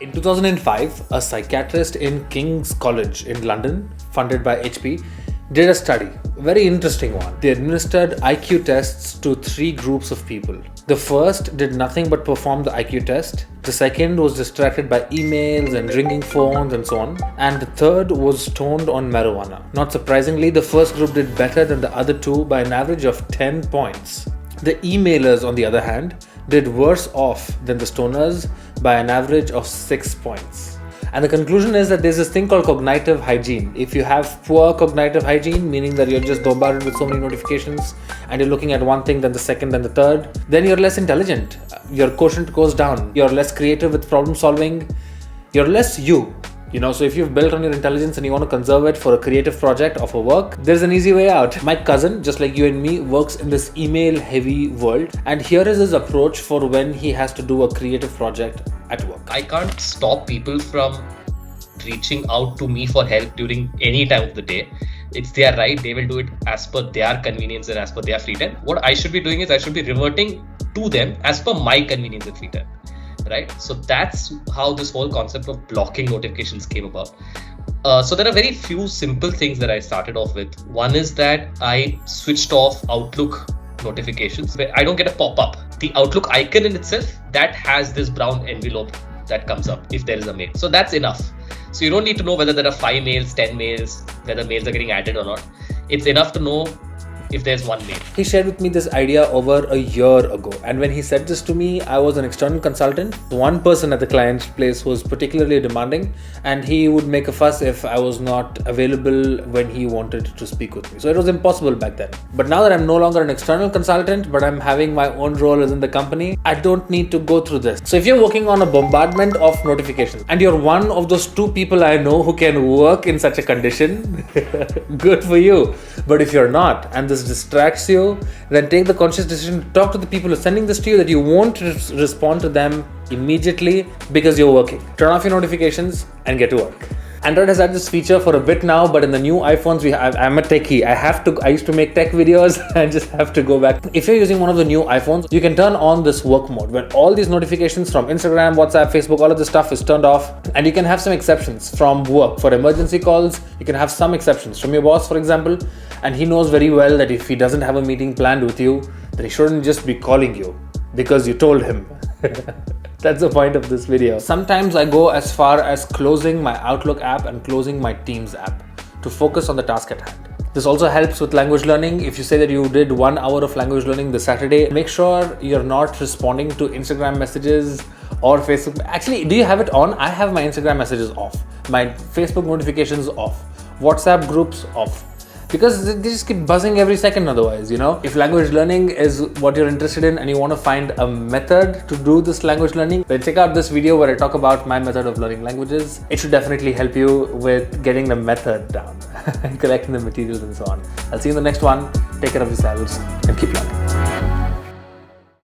In 2005, a psychiatrist in King's College in London, funded by HP, did a study, a very interesting one. They administered IQ tests to 3 groups of people. The first did nothing but perform the IQ test. The second was distracted by emails and ringing phones and so on. And the third was stoned on marijuana. Not surprisingly, the first group did better than the other 2 by an average of 10 points. The emailers, on the other hand, did worse off than the stoners by an average of 6 points. And the conclusion is that there's this thing called cognitive hygiene. If you have poor cognitive hygiene, meaning that you're just bombarded with so many notifications and you're looking at one thing, then the second, then the third, then you're less intelligent. Your quotient goes down. You're less creative with problem solving. You're less you. So if you've built on your intelligence and you want to conserve it for a creative project or for work, there's an easy way out. My cousin, just like you and me, works in this email heavy world. And here is his approach for when he has to do a creative project at work. I can't stop people from reaching out to me for help during any time of the day. It's their right. They will do it as per their convenience and as per their free time. What I should be doing is I should be reverting to them as per my convenience and free time. Right? So that's how this whole concept of blocking notifications came about. So there are very few simple things that I started off with. One is that I switched off Outlook notifications. I don't get a pop-up. The Outlook icon in itself, that has this brown envelope that comes up if there is a mail. So that's enough. So you don't need to know whether there are 5 mails, 10 mails, whether mails are getting added or not. It's enough to know if there's one mail. He shared with me this idea over a year ago, and when he said this to me, I was an external consultant. One person at the client's place was particularly demanding, and he would make a fuss if I was not available when he wanted to speak with me. So it was impossible back then. But now that I'm no longer an external consultant, but I'm having my own role within the company, I don't need to go through this. So if you're working on a bombardment of notifications and you're one of those 2 people I know who can work in such a condition, good for you. But if you're not, and this distracts you, then take the conscious decision to talk to the people who are sending this to you that you won't respond to them immediately because you're working. Turn off your notifications and get to work. Android has had this feature for a bit now, but in the new iPhones, I'm a techie. I used to make tech videos. I just have to go back. If you're using one of the new iPhones, you can turn on this work mode when all these notifications from Instagram, WhatsApp, Facebook, all of this stuff is turned off. And you can have some exceptions from work. For emergency calls, you can have some exceptions from your boss, for example. And he knows very well that if he doesn't have a meeting planned with you, then he shouldn't just be calling you because you told him. That's the point of this video. Sometimes I go as far as closing my Outlook app and closing my Teams app to focus on the task at hand. This also helps with language learning. If you say that you did 1 hour of language learning this Saturday, make sure you're not responding to Instagram messages or Facebook. Actually, do you have it on? I have my Instagram messages off, my Facebook notifications off, WhatsApp groups off. Because they just keep buzzing every second otherwise, If language learning is what you're interested in and you want to find a method to do this language learning, then check out this video where I talk about my method of learning languages. It should definitely help you with getting the method down and collecting the materials and so on. I'll see you in the next one. Take care of yourselves and keep learning.